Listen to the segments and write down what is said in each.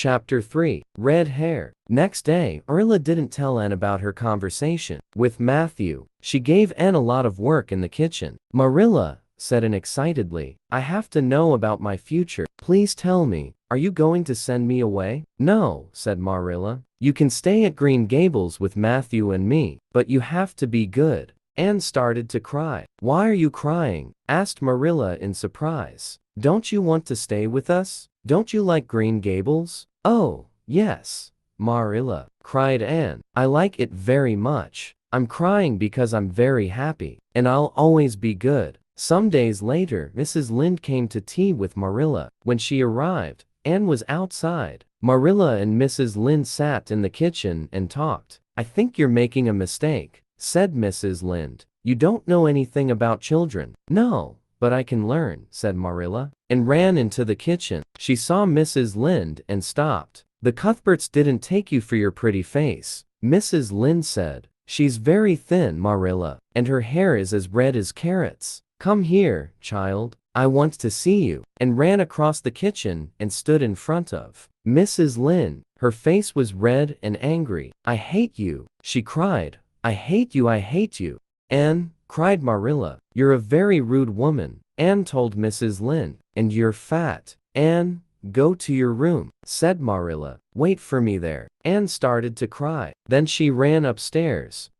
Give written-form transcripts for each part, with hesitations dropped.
Chapter 3. Red Hair. Next day, Marilla didn't tell Anne about her conversation with Matthew. She gave Anne a lot of work in the kitchen. "Marilla," said Anne excitedly, "I have to know about my future. Please tell me, are you going to send me away?" "No," said Marilla. "You can stay at Green Gables with Matthew and me, but you have to be good." Anne started to cry. "Why are you crying?" asked Marilla in surprise. "Don't you want to stay with us? Don't you like Green Gables?" "Oh, yes, Marilla," cried Anne. "I like it very much. I'm crying because I'm very happy, and I'll always be good." Some days later, Mrs. Lynde came to tea with Marilla. When she arrived, Anne was outside. Marilla and Mrs. Lynde sat in the kitchen and talked. "I think you're making a mistake," said Mrs. Lynde. "You don't know anything about children." "No, but I can learn," said Marilla, and ran into the kitchen. She saw Mrs. Lynde and stopped. "The Cuthberts didn't take you for your pretty face," Mrs. Lynde said. "She's very thin, Marilla, and her hair is as red as carrots. Come here, child, I want to see you," and ran across the kitchen and stood in front of Mrs. Lynde. Her face was red and angry. "I hate you," she cried. "I hate you, I hate you." "Anne," cried Marilla, "you're a very rude woman," Anne told Mrs. Lynde, "and you're fat." "Anne, go to your room," said Marilla. "Wait for me there." Anne started to cry. Then she ran upstairs.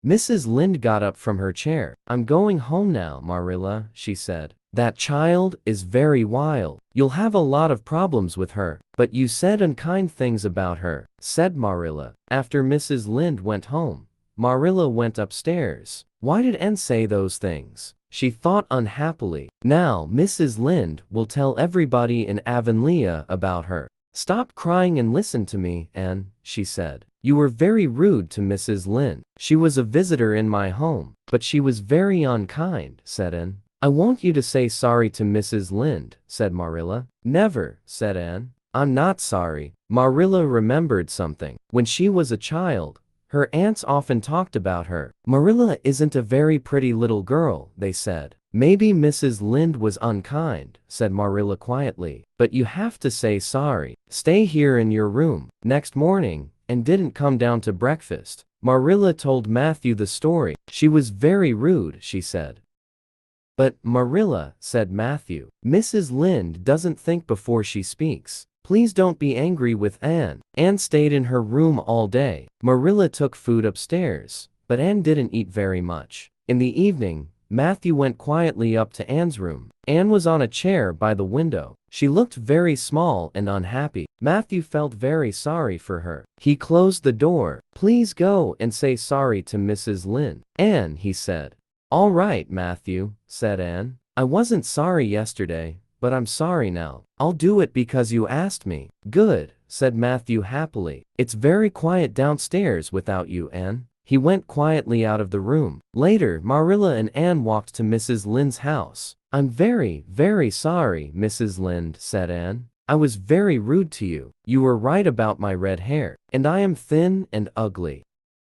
Mrs. Lynde got up from her chair. "I'm going home now, Marilla," she said. "That child is very wild. You'll have a lot of problems with her." "But you said unkind things about her," said Marilla. After Mrs. Lynde went home, Marilla went upstairs. Why did Anne say those things? She thought unhappily. Now Mrs. Lynde will tell everybody in Avonlea about her. "Stop crying and listen to me, Anne," she said. "You were very rude to Mrs. Lynde. She was a visitor in my home, but she was very unkind," said Anne. "I want you to say sorry to Mrs. Lynde," said Marilla. "Never," said Anne. "I'm not sorry." Marilla remembered something. When she was a child, her aunts often talked about her. "Marilla isn't a very pretty little girl," they said. "Maybe Mrs. Lynde was unkind," said Marilla quietly, "but you have to say sorry. Stay here in your room." Next morning, Anne didn't come down to breakfast. Marilla told Matthew the story. "She was very rude," she said. "But, Marilla," said Matthew, "Mrs. Lynde doesn't think before she speaks. Please don't be angry with Anne." Anne stayed in her room all day. Marilla took food upstairs, but Anne didn't eat very much. In the evening, Matthew went quietly up to Anne's room. Anne was on a chair by the window. She looked very small and unhappy. Matthew felt very sorry for her. He closed the door. "Please go and say sorry to Mrs. Lynde, Anne," he said. "All right, Matthew," said Anne. "I wasn't sorry yesterday, but I'm sorry now. I'll do it because you asked me." "Good," said Matthew happily. "It's very quiet downstairs without you, Anne." He went quietly out of the room. Later, Marilla and Anne walked to Mrs. Lynde's house. "I'm very, very sorry, Mrs. Lynde," said Anne. "I was very rude to you. You were right about my red hair, and I am thin and ugly."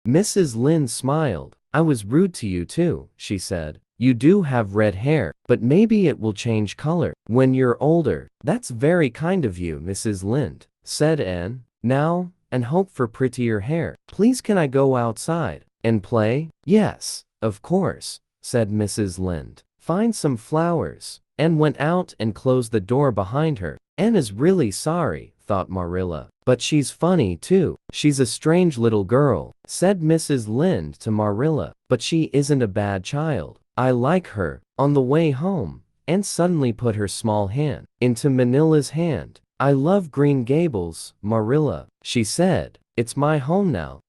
Mrs. Lynde smiled. "I was rude to you too," she said. "You do have red hair, but maybe it will change color when you're older." "That's very kind of you, Mrs. Lynde," said Anne. "Now, and hope for prettier hair. Please can I go outside and play?" "Yes, of course," said Mrs. Lynde. "Find some flowers." Anne went out and closed the door behind her. "Anne is really sorry," thought Marilla. "But she's funny too. She's a strange little girl," said Mrs. Lynde to Marilla. "But she isn't a bad child. I like her." On the way home, Anne suddenly put her small hand into Manila's hand. "I love Green Gables, Marilla," she said. "It's my home now.